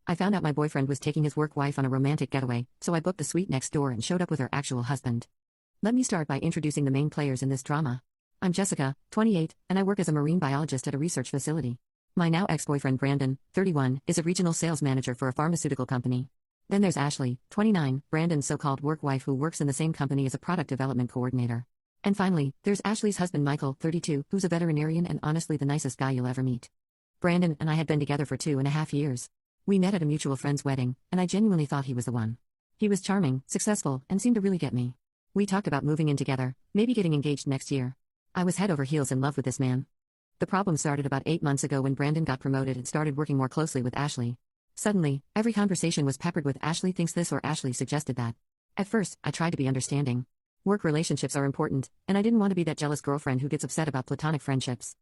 I found out my boyfriend was taking his work wife on a romantic getaway, so I booked the suite next door and showed up with her actual husband. Let me start by introducing the main players in this drama. I'm Jessica, 28, and I work as a marine biologist at a research facility. My now ex-boyfriend Brandon, 31, is a regional sales manager for a pharmaceutical company. Then there's Ashley, 29, Brandon's so-called work wife who works in the same company as a product development coordinator. And finally, there's Ashley's husband Michael, 32, who's a veterinarian and honestly the nicest guy you'll ever meet. Brandon and I had been together for 2.5 years. We met at a mutual friend's wedding, and I genuinely thought he was the one. He was charming, successful, and seemed to really get me. We talked about moving in together, maybe getting engaged next year. I was head over heels in love with this man. The problem started about 8 months ago when Brandon got promoted and started working more closely with Ashley. Suddenly, every conversation was peppered with Ashley thinks this or Ashley suggested that. At first, I tried to be understanding. Work relationships are important, and I didn't want to be that jealous girlfriend who gets upset about platonic friendships.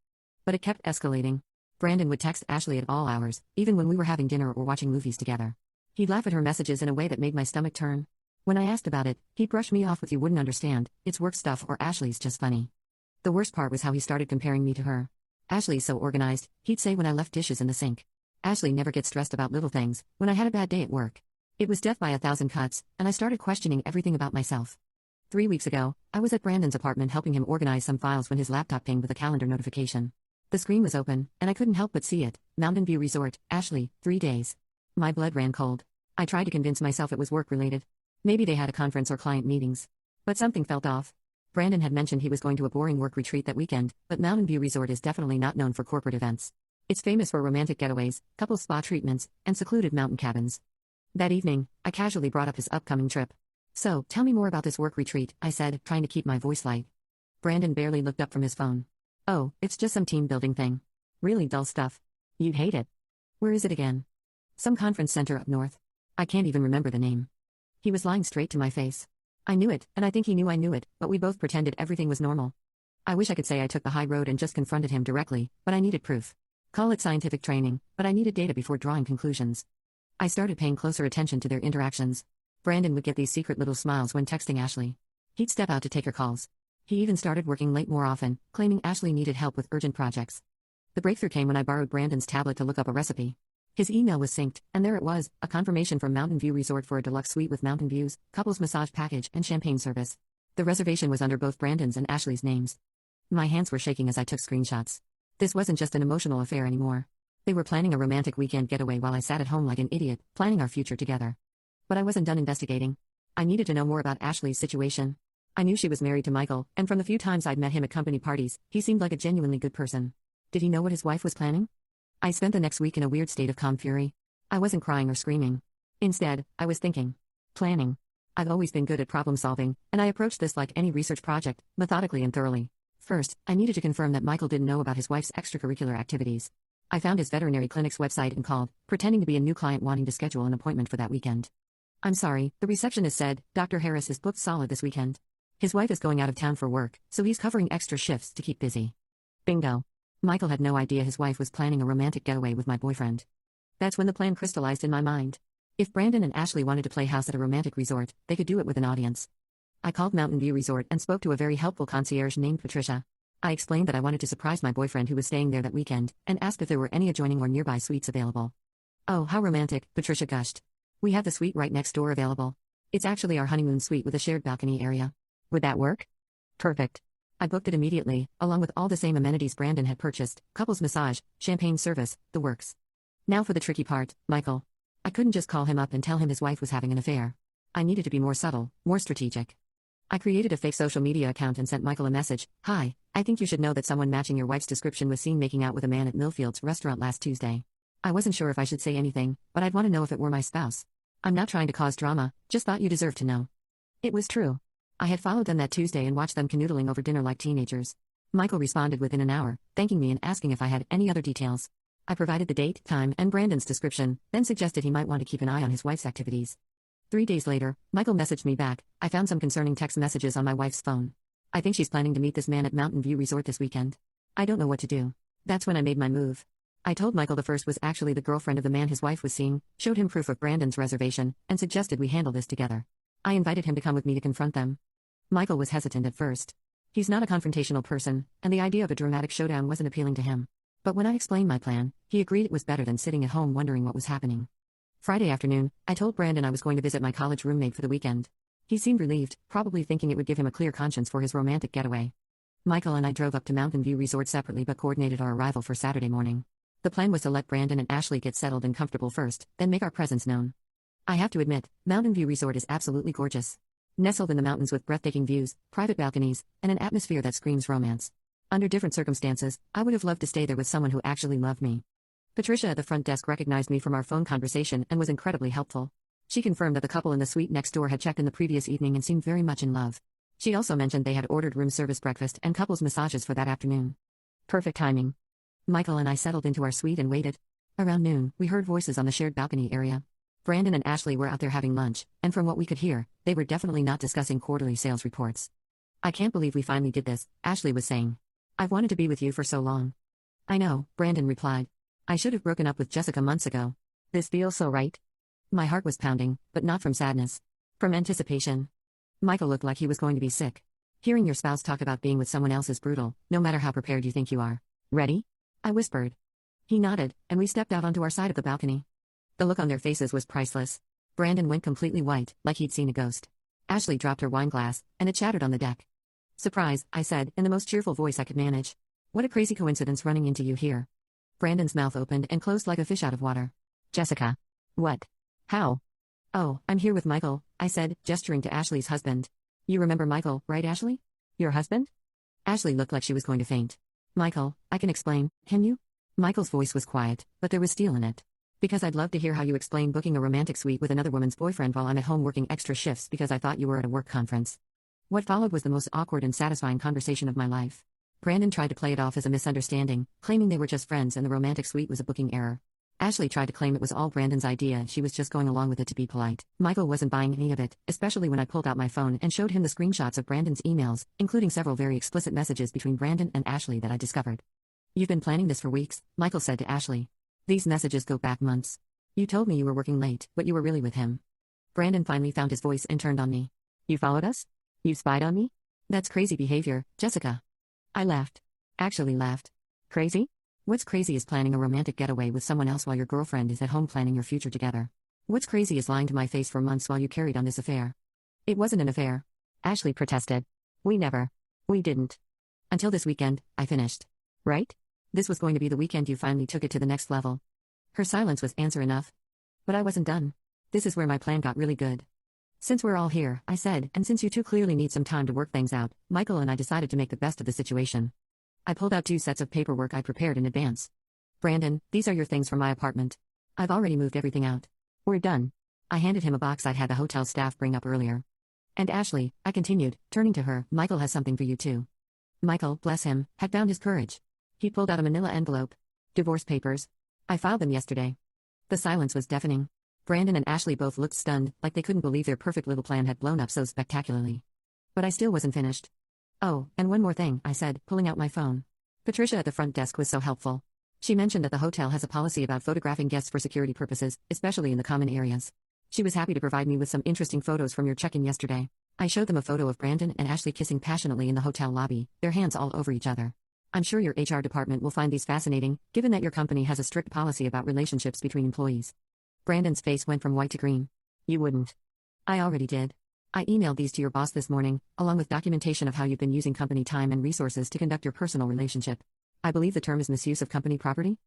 But it kept escalating. Brandon would text Ashley at all hours, even when we were having dinner or watching movies together. He'd laugh at her messages in a way that made my stomach turn. When I asked about it, he'd brush me off with "You wouldn't understand, it's work stuff" or "Ashley's just funny." The worst part was how he started comparing me to her. "Ashley's so organized," he'd say when I left dishes in the sink. "Ashley never gets stressed about little things," when I had a bad day at work. It was death by 1,000 cuts, and I started questioning everything about myself. 3 weeks ago, I was at Brandon's apartment helping him organize some files when his laptop pinged with a calendar notification. The screen was open, and I couldn't help but see it. Mountain View Resort, Ashley, 3 days. My blood ran cold. I tried to convince myself it was work-related. Maybe they had a conference or client meetings. But something felt off. Brandon had mentioned he was going to a boring work retreat that weekend, but Mountain View Resort is definitely not known for corporate events. It's famous for romantic getaways, couple spa treatments, and secluded mountain cabins. That evening, I casually brought up his upcoming trip. "So, tell me more about this work retreat," I said, trying to keep my voice light. Brandon barely looked up from his phone. "Oh, it's just some team-building thing. Really dull stuff. You'd hate it." "Where is it again?" "Some conference center up north. I can't even remember the name." He was lying straight to my face. I knew it, and I think he knew I knew it, but we both pretended everything was normal. I wish I could say I took the high road and just confronted him directly, but I needed proof. Call it scientific training, but I needed data before drawing conclusions. I started paying closer attention to their interactions. Brandon would get these secret little smiles when texting Ashley. He'd step out to take her calls. He even started working late more often, claiming Ashley needed help with urgent projects. The breakthrough came when I borrowed Brandon's tablet to look up a recipe. His email was synced, and there it was, a confirmation from Mountain View Resort for a deluxe suite with mountain views, couples massage package, and champagne service. The reservation was under both Brandon's and Ashley's names. My hands were shaking as I took screenshots. This wasn't just an emotional affair anymore. They were planning a romantic weekend getaway while I sat at home like an idiot, planning our future together. But I wasn't done investigating. I needed to know more about Ashley's situation. I knew she was married to Michael, and from the few times I'd met him at company parties, he seemed like a genuinely good person. Did he know what his wife was planning? I spent the next week in a weird state of calm fury. I wasn't crying or screaming. Instead, I was thinking. Planning. I've always been good at problem solving, and I approached this like any research project, methodically and thoroughly. First, I needed to confirm that Michael didn't know about his wife's extracurricular activities. I found his veterinary clinic's website and called, pretending to be a new client wanting to schedule an appointment for that weekend. "I'm sorry," the receptionist said, "Dr. Harris is booked solid this weekend. His wife is going out of town for work, so he's covering extra shifts to keep busy." Bingo. Michael had no idea his wife was planning a romantic getaway with my boyfriend. That's when the plan crystallized in my mind. If Brandon and Ashley wanted to play house at a romantic resort, they could do it with an audience. I called Mountain View Resort and spoke to a very helpful concierge named Patricia. I explained that I wanted to surprise my boyfriend who was staying there that weekend, and asked if there were any adjoining or nearby suites available. "Oh, how romantic," Patricia gushed. "We have the suite right next door available. It's actually our honeymoon suite with a shared balcony area. Would that work?" "Perfect." I booked it immediately, along with all the same amenities Brandon had purchased, couples massage, champagne service, the works. Now for the tricky part, Michael. I couldn't just call him up and tell him his wife was having an affair. I needed to be more subtle, more strategic. I created a fake social media account and sent Michael a message. "Hi, I think you should know that someone matching your wife's description was seen making out with a man at Millfield's restaurant last Tuesday. I wasn't sure if I should say anything, but I'd want to know if it were my spouse. I'm not trying to cause drama, just thought you deserved to know." It was true. I had followed them that Tuesday and watched them canoodling over dinner like teenagers. Michael responded within an hour, thanking me and asking if I had any other details. I provided the date, time, and Brandon's description, then suggested he might want to keep an eye on his wife's activities. 3 days later, Michael messaged me back. "I found some concerning text messages on my wife's phone. I think she's planning to meet this man at Mountain View Resort this weekend. I don't know what to do." That's when I made my move. I told Michael the first was actually the girlfriend of the man his wife was seeing, showed him proof of Brandon's reservation, and suggested we handle this together. I invited him to come with me to confront them. Michael was hesitant at first. He's not a confrontational person, and the idea of a dramatic showdown wasn't appealing to him. But when I explained my plan, he agreed it was better than sitting at home wondering what was happening. Friday afternoon, I told Brandon I was going to visit my college roommate for the weekend. He seemed relieved, probably thinking it would give him a clear conscience for his romantic getaway. Michael and I drove up to Mountain View Resort separately but coordinated our arrival for Saturday morning. The plan was to let Brandon and Ashley get settled and comfortable first, then make our presence known. I have to admit, Mountain View Resort is absolutely gorgeous. Nestled in the mountains with breathtaking views, private balconies, and an atmosphere that screams romance. Under different circumstances, I would have loved to stay there with someone who actually loved me. Patricia at the front desk recognized me from our phone conversation and was incredibly helpful. She confirmed that the couple in the suite next door had checked in the previous evening and seemed very much in love. She also mentioned they had ordered room service breakfast and couples massages for that afternoon. Perfect timing. Michael and I settled into our suite and waited. Around noon, we heard voices on the shared balcony area. Brandon and Ashley were out there having lunch, and from what we could hear, they were definitely not discussing quarterly sales reports. I can't believe we finally did this, Ashley was saying. I've wanted to be with you for so long. I know, Brandon replied. I should have broken up with Jessica months ago. This feels so right. My heart was pounding, but not from sadness. From anticipation. Michael looked like he was going to be sick. Hearing your spouse talk about being with someone else is brutal, no matter how prepared you think you are. Ready? I whispered. He nodded, and we stepped out onto our side of the balcony. The look on their faces was priceless. Brandon went completely white, like he'd seen a ghost. Ashley dropped her wine glass, and it shattered on the deck. Surprise, I said, in the most cheerful voice I could manage. What a crazy coincidence running into you here. Brandon's mouth opened and closed like a fish out of water. Jessica. What? How? Oh, I'm here with Michael, I said, gesturing to Ashley's husband. You remember Michael, right, Ashley? Your husband? Ashley looked like she was going to faint. Michael, I can explain, can you? Michael's voice was quiet, but there was steel in it. Because I'd love to hear how you explain booking a romantic suite with another woman's boyfriend while I'm at home working extra shifts because I thought you were at a work conference. What followed was the most awkward and satisfying conversation of my life. Brandon tried to play it off as a misunderstanding, claiming they were just friends and the romantic suite was a booking error. Ashley tried to claim it was all Brandon's idea and she was just going along with it to be polite. Michael wasn't buying any of it, especially when I pulled out my phone and showed him the screenshots of Brandon's emails, including several very explicit messages between Brandon and Ashley that I discovered. You've been planning this for weeks, Michael said to Ashley. These messages go back months. You told me you were working late, but you were really with him. Brandon finally found his voice and turned on me. You followed us? You spied on me? That's crazy behavior, Jessica. I laughed. Actually laughed. Crazy? What's crazy is planning a romantic getaway with someone else while your girlfriend is at home planning your future together. What's crazy is lying to my face for months while you carried on this affair. It wasn't an affair. Ashley protested. We didn't. Until this weekend, I finished. Right? This was going to be the weekend you finally took it to the next level. Her silence was answer enough. But I wasn't done. This is where my plan got really good. Since we're all here, I said, and since you two clearly need some time to work things out, Michael and I decided to make the best of the situation. I pulled out 2 sets of paperwork I prepared in advance. Brandon, these are your things from my apartment. I've already moved everything out. We're done. I handed him a box I'd had the hotel staff bring up earlier. And Ashley, I continued, turning to her, Michael has something for you too. Michael, bless him, had found his courage. He pulled out a manila envelope. Divorce papers. I filed them yesterday. The silence was deafening. Brandon and Ashley both looked stunned, like they couldn't believe their perfect little plan had blown up so spectacularly. But I still wasn't finished. Oh, and one more thing, I said, pulling out my phone. Patricia at the front desk was so helpful. She mentioned that the hotel has a policy about photographing guests for security purposes, especially in the common areas. She was happy to provide me with some interesting photos from your check-in yesterday. I showed them a photo of Brandon and Ashley kissing passionately in the hotel lobby, their hands all over each other. I'm sure your HR department will find these fascinating, given that your company has a strict policy about relationships between employees. Brandon's face went from white to green. You wouldn't. I already did. I emailed these to your boss this morning, along with documentation of how you've been using company time and resources to conduct your personal relationship. I believe the term is misuse of company property?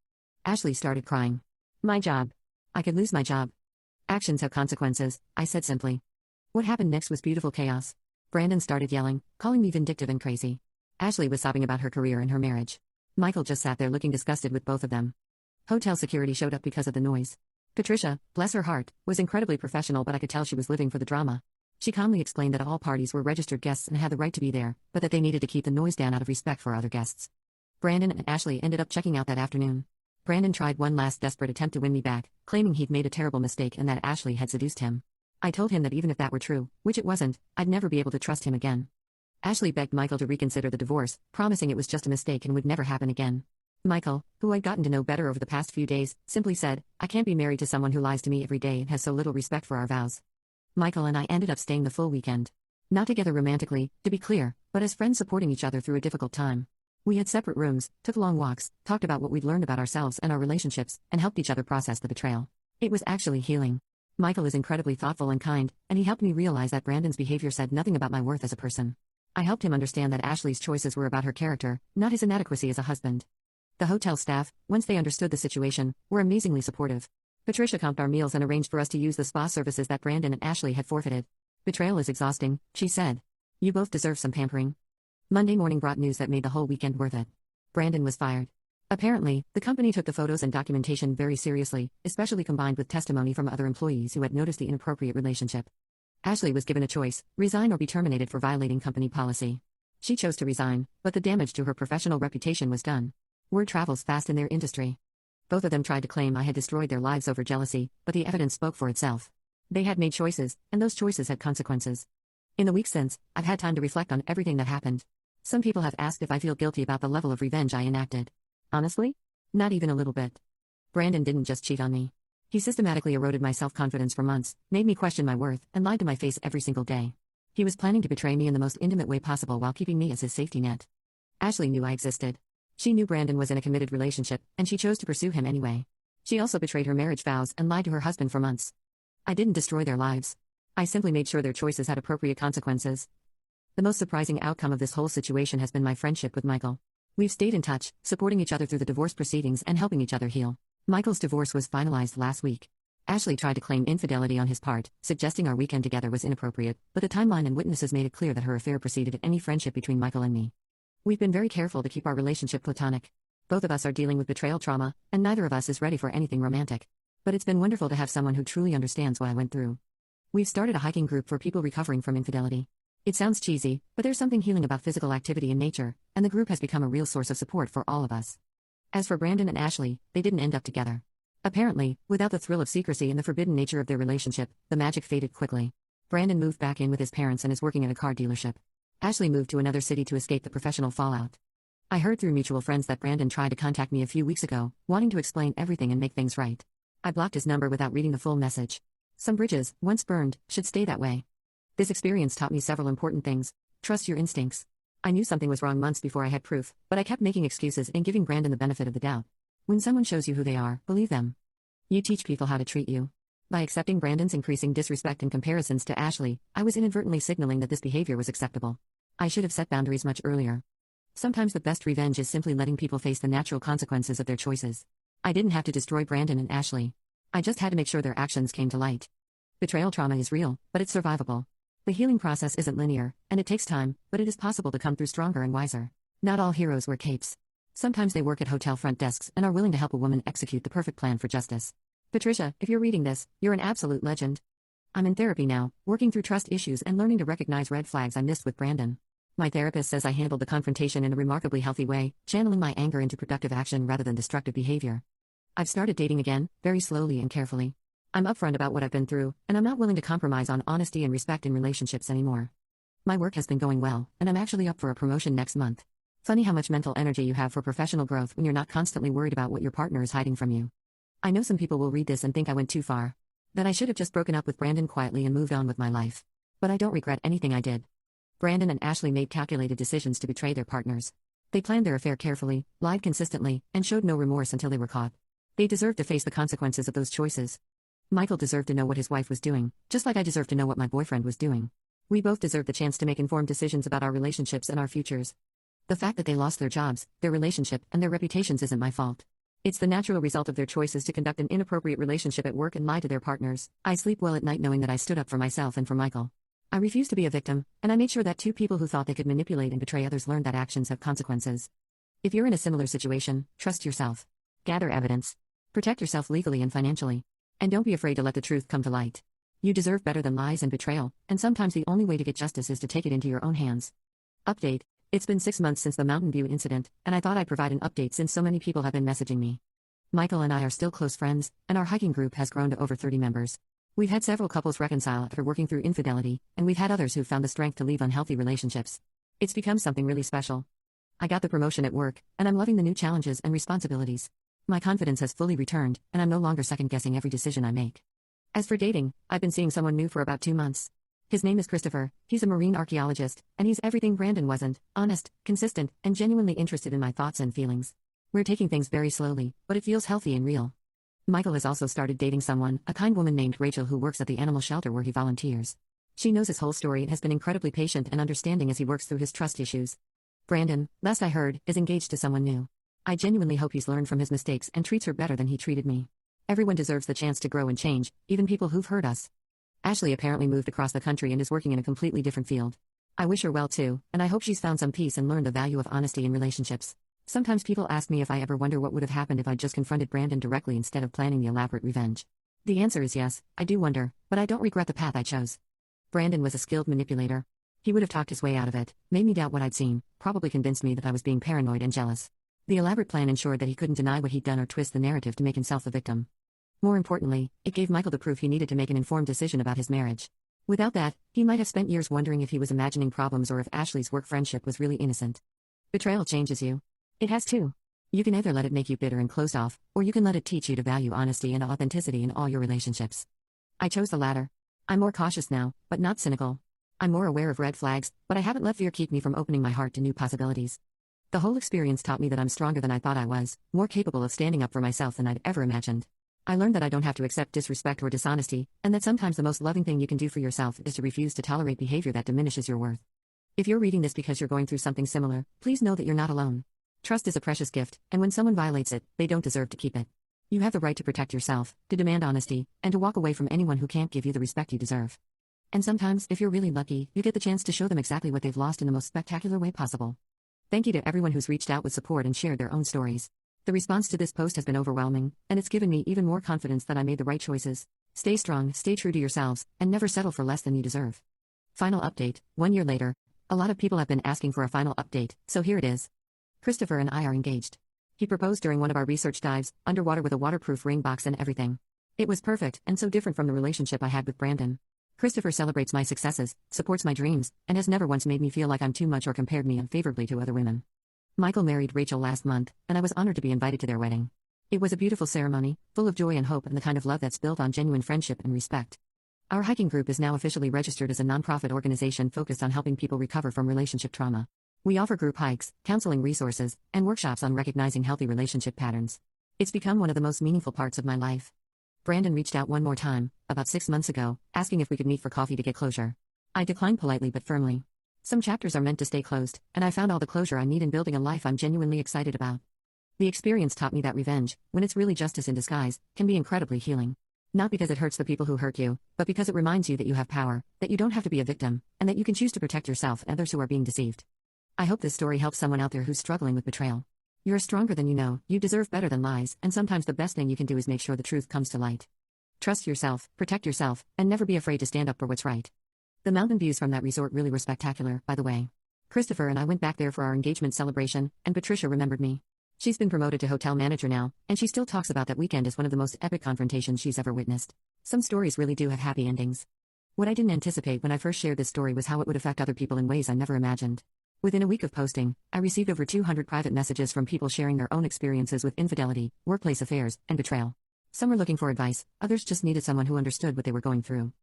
Ashley started crying. My job. I could lose my job. Actions have consequences, I said simply. What happened next was beautiful chaos. Brandon started yelling, calling me vindictive and crazy. Ashley was sobbing about her career and her marriage. Michael just sat there looking disgusted with both of them. Hotel security showed up because of the noise. Patricia, bless her heart, was incredibly professional, but I could tell she was living for the drama. She calmly explained that all parties were registered guests and had the right to be there, but that they needed to keep the noise down out of respect for other guests. Brandon and Ashley ended up checking out that afternoon. Brandon tried one last desperate attempt to win me back, claiming he'd made a terrible mistake and that Ashley had seduced him. I told him that even if that were true, which it wasn't, I'd never be able to trust him again. Ashley begged Michael to reconsider the divorce, promising it was just a mistake and would never happen again. Michael, who I'd gotten to know better over the past few days, simply said, I can't be married to someone who lies to me every day and has so little respect for our vows. Michael and I ended up staying the full weekend. Not together romantically, to be clear, but as friends supporting each other through a difficult time. We had separate rooms, took long walks, talked about what we'd learned about ourselves and our relationships, and helped each other process the betrayal. It was actually healing. Michael is incredibly thoughtful and kind, and he helped me realize that Brandon's behavior said nothing about my worth as a person. I helped him understand that Ashley's choices were about her character, not his inadequacy as a husband. The hotel staff, once they understood the situation, were amazingly supportive. Patricia comped our meals and arranged for us to use the spa services that Brandon and Ashley had forfeited. Betrayal is exhausting, she said. You both deserve some pampering. Monday morning brought news that made the whole weekend worth it. Brandon was fired. Apparently, the company took the photos and documentation very seriously, especially combined with testimony from other employees who had noticed the inappropriate relationship. Ashley was given a choice: resign or be terminated for violating company policy. She chose to resign, but the damage to her professional reputation was done. Word travels fast in their industry. Both of them tried to claim I had destroyed their lives over jealousy, but the evidence spoke for itself. They had made choices, and those choices had consequences. In the weeks since, I've had time to reflect on everything that happened. Some people have asked if I feel guilty about the level of revenge I enacted. Honestly? Not even a little bit. Brandon didn't just cheat on me. He systematically eroded my self-confidence for months, made me question my worth, and lied to my face every single day. He was planning to betray me in the most intimate way possible while keeping me as his safety net. Ashley knew I existed. She knew Brandon was in a committed relationship, and she chose to pursue him anyway. She also betrayed her marriage vows and lied to her husband for months. I didn't destroy their lives. I simply made sure their choices had appropriate consequences. The most surprising outcome of this whole situation has been my friendship with Michael. We've stayed in touch, supporting each other through the divorce proceedings and helping each other heal. Michael's divorce was finalized last week. Ashley tried to claim infidelity on his part, suggesting our weekend together was inappropriate, but the timeline and witnesses made it clear that her affair preceded any friendship between Michael and me. We've been very careful to keep our relationship platonic. Both of us are dealing with betrayal trauma, and neither of us is ready for anything romantic. But it's been wonderful to have someone who truly understands what I went through. We've started a hiking group for people recovering from infidelity. It sounds cheesy, but there's something healing about physical activity in nature, and the group has become a real source of support for all of us. As for Brandon and Ashley, they didn't end up together. Apparently, without the thrill of secrecy and the forbidden nature of their relationship, the magic faded quickly. Brandon moved back in with his parents and is working at a car dealership. Ashley moved to another city to escape the professional fallout. I heard through mutual friends that Brandon tried to contact me a few weeks ago, wanting to explain everything and make things right. I blocked his number without reading the full message. Some bridges, once burned, should stay that way. This experience taught me several important things. Trust your instincts. I knew something was wrong months before I had proof, but I kept making excuses and giving Brandon the benefit of the doubt. When someone shows you who they are, believe them. You teach people how to treat you. By accepting Brandon's increasing disrespect and comparisons to Ashley, I was inadvertently signaling that this behavior was acceptable. I should have set boundaries much earlier. Sometimes the best revenge is simply letting people face the natural consequences of their choices. I didn't have to destroy Brandon and Ashley. I just had to make sure their actions came to light. Betrayal trauma is real, but it's survivable. The healing process isn't linear, and it takes time, but it is possible to come through stronger and wiser. Not all heroes wear capes. Sometimes they work at hotel front desks and are willing to help a woman execute the perfect plan for justice. Patricia, if you're reading this, you're an absolute legend. I'm in therapy now, working through trust issues and learning to recognize red flags I missed with Brandon. My therapist says I handled the confrontation in a remarkably healthy way, channeling my anger into productive action rather than destructive behavior. I've started dating again, very slowly and carefully. I'm upfront about what I've been through, and I'm not willing to compromise on honesty and respect in relationships anymore. My work has been going well, and I'm actually up for a promotion next month. Funny how much mental energy you have for professional growth when you're not constantly worried about what your partner is hiding from you. I know some people will read this and think I went too far. That I should have just broken up with Brandon quietly and moved on with my life. But I don't regret anything I did. Brandon and Ashley made calculated decisions to betray their partners. They planned their affair carefully, lied consistently, and showed no remorse until they were caught. They deserved to face the consequences of those choices. Michael deserved to know what his wife was doing, just like I deserved to know what my boyfriend was doing. We both deserved the chance to make informed decisions about our relationships and our futures. The fact that they lost their jobs, their relationship, and their reputations isn't my fault. It's the natural result of their choices to conduct an inappropriate relationship at work and lie to their partners. I sleep well at night knowing that I stood up for myself and for Michael. I refused to be a victim, and I made sure that two people who thought they could manipulate and betray others learned that actions have consequences. If you're in a similar situation, trust yourself. Gather evidence. Protect yourself legally and financially. And don't be afraid to let the truth come to light. You deserve better than lies and betrayal, and sometimes the only way to get justice is to take it into your own hands. Update. It's been 6 months since the Mountain View incident, and I thought I'd provide an update since so many people have been messaging me. Michael and I are still close friends, and our hiking group has grown to over 30 members. We've had several couples reconcile after working through infidelity, and we've had others who've found the strength to leave unhealthy relationships. It's become something really special. I got the promotion at work, and I'm loving the new challenges and responsibilities. My confidence has fully returned, and I'm no longer second-guessing every decision I make. As for dating, I've been seeing someone new for about 2 months. His name is Christopher, he's a marine archaeologist, and he's everything Brandon wasn't: honest, consistent, and genuinely interested in my thoughts and feelings. We're taking things very slowly, but it feels healthy and real. Michael has also started dating someone, a kind woman named Rachel who works at the animal shelter where he volunteers. She knows his whole story and has been incredibly patient and understanding as he works through his trust issues. Brandon, last I heard, is engaged to someone new. I genuinely hope he's learned from his mistakes and treats her better than he treated me. Everyone deserves the chance to grow and change, even people who've hurt us. Ashley apparently moved across the country and is working in a completely different field. I wish her well too, and I hope she's found some peace and learned the value of honesty in relationships. Sometimes people ask me if I ever wonder what would have happened if I'd just confronted Brandon directly instead of planning the elaborate revenge. The answer is yes, I do wonder, but I don't regret the path I chose. Brandon was a skilled manipulator. He would have talked his way out of it, made me doubt what I'd seen, probably convinced me that I was being paranoid and jealous. The elaborate plan ensured that he couldn't deny what he'd done or twist the narrative to make himself the victim. More importantly, it gave Michael the proof he needed to make an informed decision about his marriage. Without that, he might have spent years wondering if he was imagining problems or if Ashley's work friendship was really innocent. Betrayal changes you. It has too. You can either let it make you bitter and closed off, or you can let it teach you to value honesty and authenticity in all your relationships. I chose the latter. I'm more cautious now, but not cynical. I'm more aware of red flags, but I haven't let fear keep me from opening my heart to new possibilities. The whole experience taught me that I'm stronger than I thought I was, more capable of standing up for myself than I'd ever imagined. I learned that I don't have to accept disrespect or dishonesty, and that sometimes the most loving thing you can do for yourself is to refuse to tolerate behavior that diminishes your worth. If you're reading this because you're going through something similar, please know that you're not alone. Trust is a precious gift, and when someone violates it, they don't deserve to keep it. You have the right to protect yourself, to demand honesty, and to walk away from anyone who can't give you the respect you deserve. And sometimes, if you're really lucky, you get the chance to show them exactly what they've lost in the most spectacular way possible. Thank you to everyone who's reached out with support and shared their own stories. The response to this post has been overwhelming, and it's given me even more confidence that I made the right choices. Stay strong, stay true to yourselves, and never settle for less than you deserve. Final update, 1 year later. A lot of people have been asking for a final update, so here it is. Christopher and I are engaged. He proposed during one of our research dives, underwater with a waterproof ring box and everything. It was perfect, and so different from the relationship I had with Brandon. Christopher celebrates my successes, supports my dreams, and has never once made me feel like I'm too much or compared me unfavorably to other women. Michael married Rachel last month, and I was honored to be invited to their wedding. It was a beautiful ceremony, full of joy and hope and the kind of love that's built on genuine friendship and respect. Our hiking group is now officially registered as a nonprofit organization focused on helping people recover from relationship trauma. We offer group hikes, counseling resources, and workshops on recognizing healthy relationship patterns. It's become one of the most meaningful parts of my life. Brandon reached out one more time, about 6 months ago, asking if we could meet for coffee to get closure. I declined politely but firmly. Some chapters are meant to stay closed, and I found all the closure I need in building a life I'm genuinely excited about. The experience taught me that revenge, when it's really justice in disguise, can be incredibly healing. Not because it hurts the people who hurt you, but because it reminds you that you have power, that you don't have to be a victim, and that you can choose to protect yourself and others who are being deceived. I hope this story helps someone out there who's struggling with betrayal. You're stronger than you know, you deserve better than lies, and sometimes the best thing you can do is make sure the truth comes to light. Trust yourself, protect yourself, and never be afraid to stand up for what's right. The mountain views from that resort really were spectacular, by the way. Christopher and I went back there for our engagement celebration, and Patricia remembered me. She's been promoted to hotel manager now, and she still talks about that weekend as one of the most epic confrontations she's ever witnessed. Some stories really do have happy endings. What I didn't anticipate when I first shared this story was how it would affect other people in ways I never imagined. Within a week of posting, I received over 200 private messages from people sharing their own experiences with infidelity, workplace affairs, and betrayal. Some were looking for advice, others just needed someone who understood what they were going through.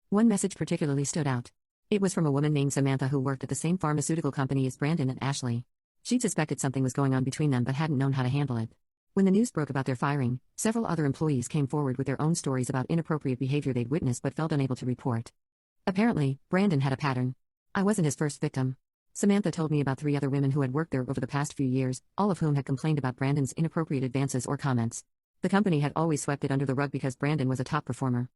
One message particularly stood out. It was from a woman named Samantha who worked at the same pharmaceutical company as Brandon and Ashley. She'd suspected something was going on between them but hadn't known how to handle it. When the news broke about their firing, several other employees came forward with their own stories about inappropriate behavior they'd witnessed but felt unable to report. Apparently, Brandon had a pattern. I wasn't his first victim. Samantha told me about 3 other women who had worked there over the past few years, all of whom had complained about Brandon's inappropriate advances or comments. The company had always swept it under the rug because Brandon was a top performer.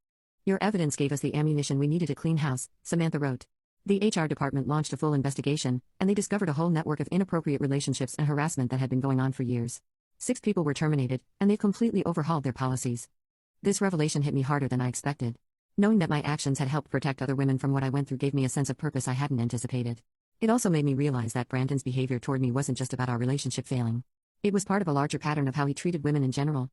Your evidence gave us the ammunition we needed to clean house, Samantha wrote. The HR department launched a full investigation, and they discovered a whole network of inappropriate relationships and harassment that had been going on for years. 6 people were terminated, and they've completely overhauled their policies. This revelation hit me harder than I expected. Knowing that my actions had helped protect other women from what I went through gave me a sense of purpose I hadn't anticipated. It also made me realize that Brandon's behavior toward me wasn't just about our relationship failing. It was part of a larger pattern of how he treated women in general.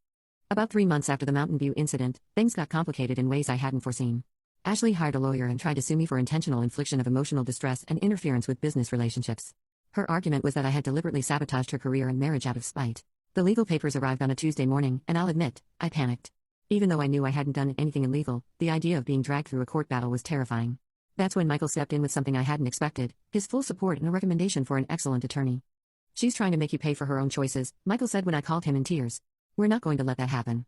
About 3 months after the Mountain View incident, things got complicated in ways I hadn't foreseen. Ashley hired a lawyer and tried to sue me for intentional infliction of emotional distress and interference with business relationships. Her argument was that I had deliberately sabotaged her career and marriage out of spite. The legal papers arrived on a Tuesday morning, and I'll admit, I panicked. Even though I knew I hadn't done anything illegal, the idea of being dragged through a court battle was terrifying. That's when Michael stepped in with something I hadn't expected, his full support and a recommendation for an excellent attorney. "She's trying to make you pay for her own choices," Michael said when I called him in tears. "We're not going to let that happen."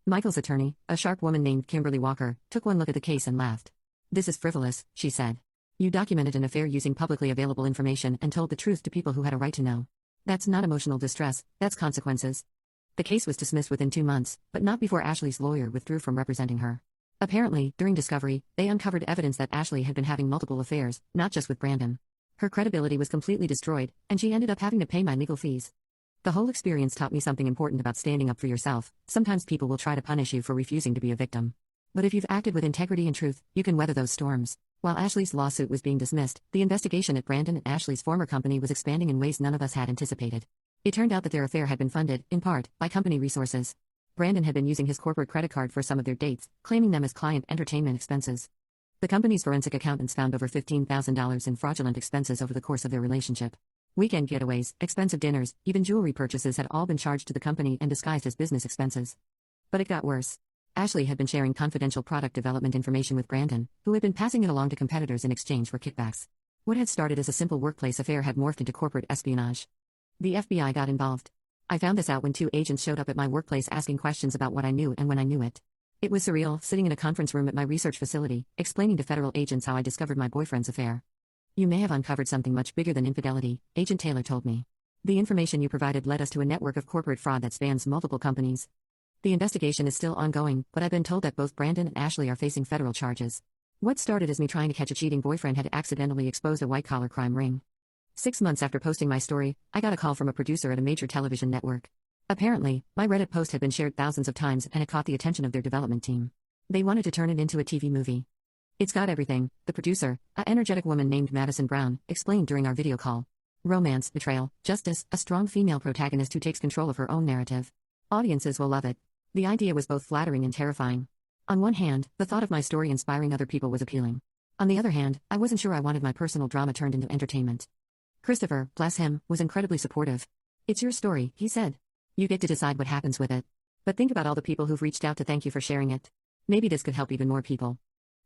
Michael's attorney, a sharp woman named Kimberly Walker, took one look at the case and laughed. "This is frivolous," she said. "You documented an affair using publicly available information and told the truth to people who had a right to know. That's not emotional distress, that's consequences." The case was dismissed within 2 months, but not before Ashley's lawyer withdrew from representing her. Apparently, during discovery, they uncovered evidence that Ashley had been having multiple affairs, not just with Brandon. Her credibility was completely destroyed, and she ended up having to pay my legal fees. The whole experience taught me something important about standing up for yourself. Sometimes people will try to punish you for refusing to be a victim. But if you've acted with integrity and truth, you can weather those storms. While Ashley's lawsuit was being dismissed, the investigation at Brandon and Ashley's former company was expanding in ways none of us had anticipated. It turned out that their affair had been funded, in part, by company resources. Brandon had been using his corporate credit card for some of their dates, claiming them as client entertainment expenses. The company's forensic accountants found over $15,000 in fraudulent expenses over the course of their relationship. Weekend getaways, expensive dinners, even jewelry purchases had all been charged to the company and disguised as business expenses. But it got worse. Ashley had been sharing confidential product development information with Brandon, who had been passing it along to competitors in exchange for kickbacks. What had started as a simple workplace affair had morphed into corporate espionage. The FBI got involved. I found this out when 2 agents showed up at my workplace asking questions about what I knew and when I knew it. It was surreal, sitting in a conference room at my research facility, explaining to federal agents how I discovered my boyfriend's affair. "You may have uncovered something much bigger than infidelity," Agent Taylor told me. "The information you provided led us to a network of corporate fraud that spans multiple companies. The investigation is still ongoing, but I've been told that both Brandon and Ashley are facing federal charges. What started as me trying to catch a cheating boyfriend had accidentally exposed a white-collar crime ring." 6 months after posting my story, I got a call from a producer at a major television network. Apparently, my Reddit post had been shared thousands of times and it caught the attention of their development team. They wanted to turn it into a TV movie. "It's got everything," the producer, an energetic woman named Madison Brown, explained during our video call. "Romance, betrayal, justice, a strong female protagonist who takes control of her own narrative. Audiences will love it." The idea was both flattering and terrifying. On one hand, the thought of my story inspiring other people was appealing. On the other hand, I wasn't sure I wanted my personal drama turned into entertainment. Christopher, bless him, was incredibly supportive. "It's your story," he said. "You get to decide what happens with it. But think about all the people who've reached out to thank you for sharing it. Maybe this could help even more people."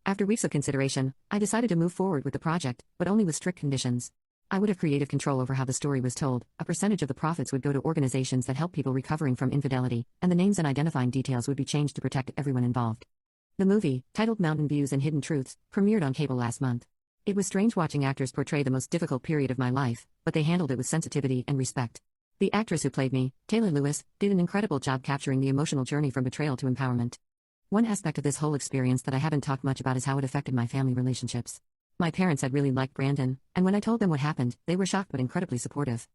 After weeks of consideration, I decided to move forward with the project, but only with strict conditions. I would have creative control over how the story was told, a percentage of the profits would go to organizations that help people recovering from infidelity, and the names and identifying details would be changed to protect everyone involved. The movie, titled Mountain Views and Hidden Truths, premiered on cable last month. It was strange watching actors portray the most difficult period of my life, but they handled it with sensitivity and respect. The actress who played me, Taylor Lewis, did an incredible job capturing the emotional journey from betrayal to empowerment. One aspect of this whole experience that I haven't talked much about is how it affected my family relationships. My parents had really liked Brandon, and when I told them what happened, they were shocked but incredibly supportive.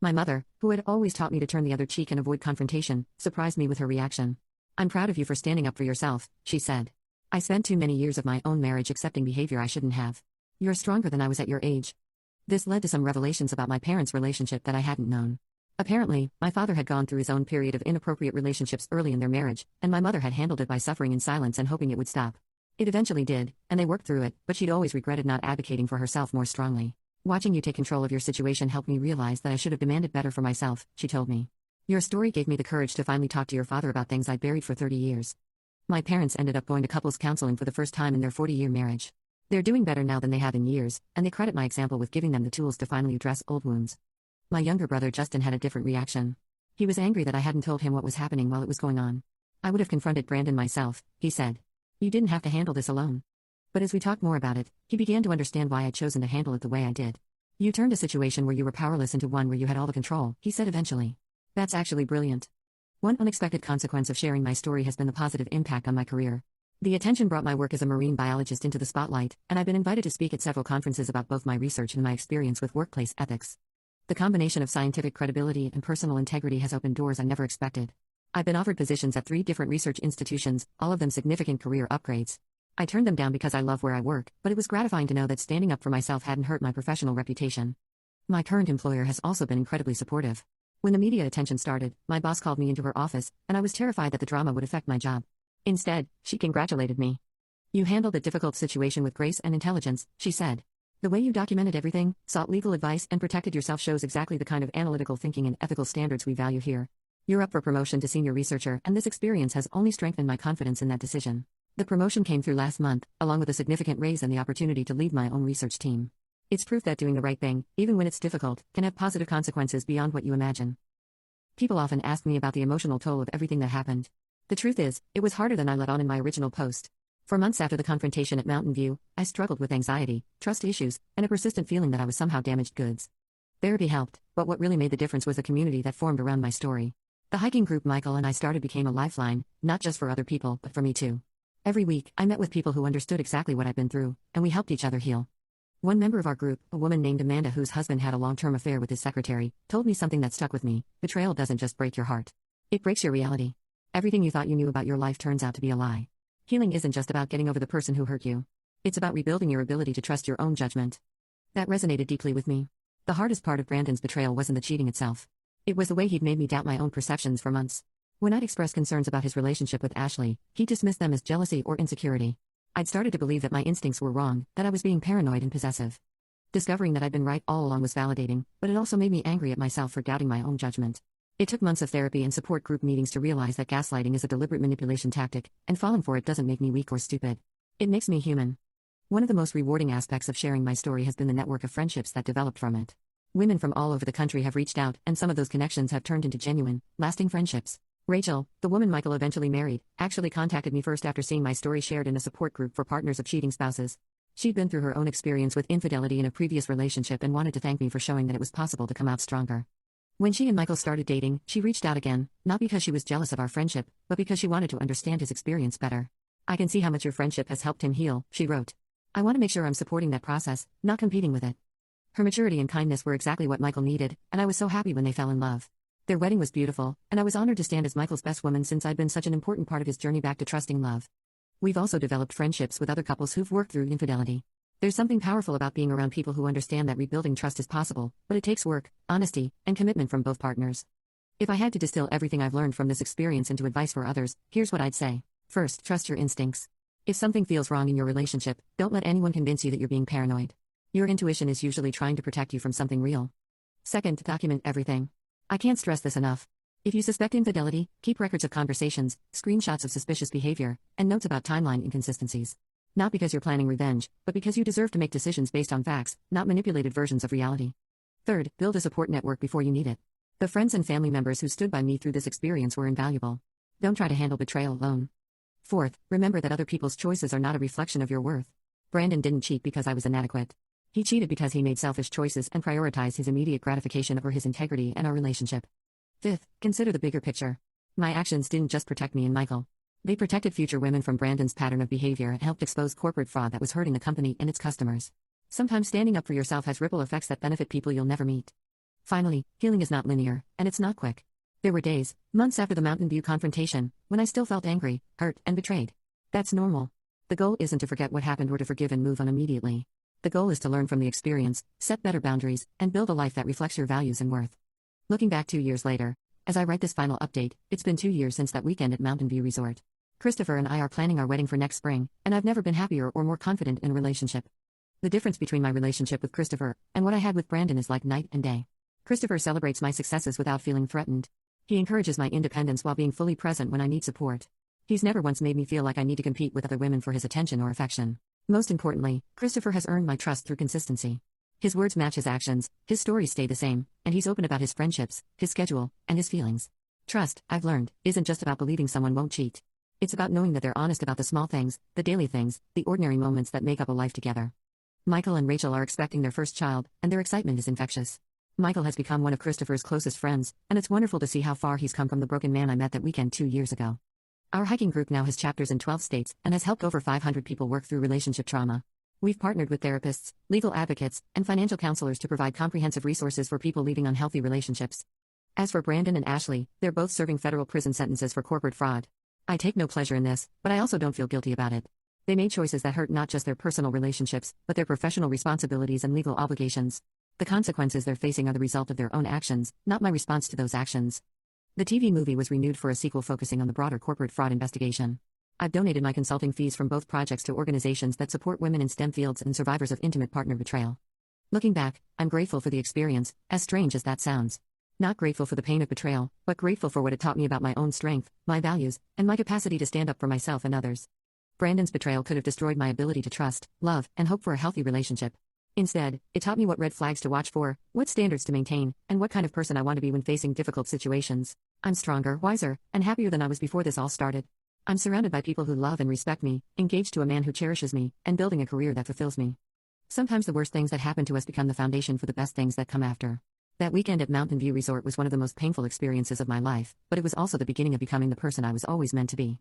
My mother, who had always taught me to turn the other cheek and avoid confrontation, surprised me with her reaction. "I'm proud of you for standing up for yourself," she said. "I spent too many years of my own marriage accepting behavior I shouldn't have. You're stronger than I was at your age." This led to some revelations about my parents' relationship that I hadn't known. Apparently, my father had gone through his own period of inappropriate relationships early in their marriage, and my mother had handled it by suffering in silence and hoping it would stop. It eventually did, and they worked through it, but she'd always regretted not advocating for herself more strongly. "Watching you take control of your situation helped me realize that I should have demanded better for myself," she told me. "Your story gave me the courage to finally talk to your father about things I'd buried for 30 years. My parents ended up going to couples counseling for the first time in their 40-year marriage. They're doing better now than they have in years, and they credit my example with giving them the tools to finally address old wounds." My younger brother Justin had a different reaction. He was angry that I hadn't told him what was happening while it was going on. "I would have confronted Brandon myself," he said. "You didn't have to handle this alone." But as we talked more about it, he began to understand why I'd chosen to handle it the way I did. "You turned a situation where you were powerless into one where you had all the control," he said eventually. "That's actually brilliant." One unexpected consequence of sharing my story has been the positive impact on my career. The attention brought my work as a marine biologist into the spotlight, and I've been invited to speak at several conferences about both my research and my experience with workplace ethics. The combination of scientific credibility and personal integrity has opened doors I never expected. I've been offered positions at 3 different research institutions, all of them significant career upgrades. I turned them down because I love where I work, but it was gratifying to know that standing up for myself hadn't hurt my professional reputation. My current employer has also been incredibly supportive. When the media attention started, my boss called me into her office, and I was terrified that the drama would affect my job. Instead, she congratulated me. "You handled a difficult situation with grace and intelligence," she said. "The way you documented everything, sought legal advice, and protected yourself shows exactly the kind of analytical thinking and ethical standards we value here. You're up for promotion to senior researcher, and this experience has only strengthened my confidence in that decision." The promotion came through last month, along with a significant raise and the opportunity to lead my own research team. It's proof that doing the right thing, even when it's difficult, can have positive consequences beyond what you imagine. People often ask me about the emotional toll of everything that happened. The truth is, it was harder than I let on in my original post. For months after the confrontation at Mountain View, I struggled with anxiety, trust issues, and a persistent feeling that I was somehow damaged goods. Therapy helped, but what really made the difference was the community that formed around my story. The hiking group Michael and I started became a lifeline, not just for other people, but for me too. Every week, I met with people who understood exactly what I'd been through, and we helped each other heal. One member of our group, a woman named Amanda whose husband had a long-term affair with his secretary, told me something that stuck with me: betrayal doesn't just break your heart. It breaks your reality. Everything you thought you knew about your life turns out to be a lie. Healing isn't just about getting over the person who hurt you. It's about rebuilding your ability to trust your own judgment. That resonated deeply with me. The hardest part of Brandon's betrayal wasn't the cheating itself. It was the way he'd made me doubt my own perceptions for months. When I'd expressed concerns about his relationship with Ashley, he dismissed them as jealousy or insecurity. I'd started to believe that my instincts were wrong, that I was being paranoid and possessive. Discovering that I'd been right all along was validating, but it also made me angry at myself for doubting my own judgment. It took months of therapy and support group meetings to realize that gaslighting is a deliberate manipulation tactic, and falling for it doesn't make me weak or stupid. It makes me human. One of the most rewarding aspects of sharing my story has been the network of friendships that developed from it. Women from all over the country have reached out, and some of those connections have turned into genuine, lasting friendships. Rachel, the woman Michael eventually married, actually contacted me first after seeing my story shared in a support group for partners of cheating spouses. She'd been through her own experience with infidelity in a previous relationship and wanted to thank me for showing that it was possible to come out stronger. When she and Michael started dating, she reached out again, not because she was jealous of our friendship, but because she wanted to understand his experience better. "I can see how much your friendship has helped him heal," she wrote. "I want to make sure I'm supporting that process, not competing with it." Her maturity and kindness were exactly what Michael needed, and I was so happy when they fell in love. Their wedding was beautiful, and I was honored to stand as Michael's best woman since I'd been such an important part of his journey back to trusting love. We've also developed friendships with other couples who've worked through infidelity. There's something powerful about being around people who understand that rebuilding trust is possible, but it takes work, honesty, and commitment from both partners. If I had to distill everything I've learned from this experience into advice for others, here's what I'd say. First, trust your instincts. If something feels wrong in your relationship, don't let anyone convince you that you're being paranoid. Your intuition is usually trying to protect you from something real. Second, document everything. I can't stress this enough. If you suspect infidelity, keep records of conversations, screenshots of suspicious behavior, and notes about timeline inconsistencies. Not because you're planning revenge, but because you deserve to make decisions based on facts, not manipulated versions of reality. Third, build a support network before you need it. The friends and family members who stood by me through this experience were invaluable. Don't try to handle betrayal alone. Fourth, remember that other people's choices are not a reflection of your worth. Brandon didn't cheat because I was inadequate. He cheated because he made selfish choices and prioritized his immediate gratification over his integrity and our relationship. Fifth, consider the bigger picture. My actions didn't just protect me and Michael. They protected future women from Brandon's pattern of behavior and helped expose corporate fraud that was hurting the company and its customers. Sometimes standing up for yourself has ripple effects that benefit people you'll never meet. Finally, healing is not linear, and it's not quick. There were days, months after the Mountain View confrontation, when I still felt angry, hurt, and betrayed. That's normal. The goal isn't to forget what happened or to forgive and move on immediately. The goal is to learn from the experience, set better boundaries, and build a life that reflects your values and worth. Looking back 2 years later, as I write this final update, it's been 2 years since that weekend at Mountain View Resort. Christopher and I are planning our wedding for next spring, and I've never been happier or more confident in a relationship. The difference between my relationship with Christopher and what I had with Brandon is like night and day. Christopher celebrates my successes without feeling threatened. He encourages my independence while being fully present when I need support. He's never once made me feel like I need to compete with other women for his attention or affection. Most importantly, Christopher has earned my trust through consistency. His words match his actions, his stories stay the same, and he's open about his friendships, his schedule, and his feelings. Trust, I've learned, isn't just about believing someone won't cheat. It's about knowing that they're honest about the small things, the daily things, the ordinary moments that make up a life together. Michael and Rachel are expecting their first child, and their excitement is infectious. Michael has become one of Christopher's closest friends, and it's wonderful to see how far he's come from the broken man I met that weekend 2 years ago. Our hiking group now has chapters in 12 states and has helped over 500 people work through relationship trauma. We've partnered with therapists, legal advocates, and financial counselors to provide comprehensive resources for people leading unhealthy relationships. As for Brandon and Ashley, they're both serving federal prison sentences for corporate fraud. I take no pleasure in this, but I also don't feel guilty about it. They made choices that hurt not just their personal relationships, but their professional responsibilities and legal obligations. The consequences they're facing are the result of their own actions, not my response to those actions. The TV movie was renewed for a sequel focusing on the broader corporate fraud investigation. I've donated my consulting fees from both projects to organizations that support women in STEM fields and survivors of intimate partner betrayal. Looking back, I'm grateful for the experience, as strange as that sounds. Not grateful for the pain of betrayal, but grateful for what it taught me about my own strength, my values, and my capacity to stand up for myself and others. Brandon's betrayal could have destroyed my ability to trust, love, and hope for a healthy relationship. Instead, it taught me what red flags to watch for, what standards to maintain, and what kind of person I want to be when facing difficult situations. I'm stronger, wiser, and happier than I was before this all started. I'm surrounded by people who love and respect me, engaged to a man who cherishes me, and building a career that fulfills me. Sometimes the worst things that happen to us become the foundation for the best things that come after. That weekend at Mountain View Resort was one of the most painful experiences of my life, but it was also the beginning of becoming the person I was always meant to be.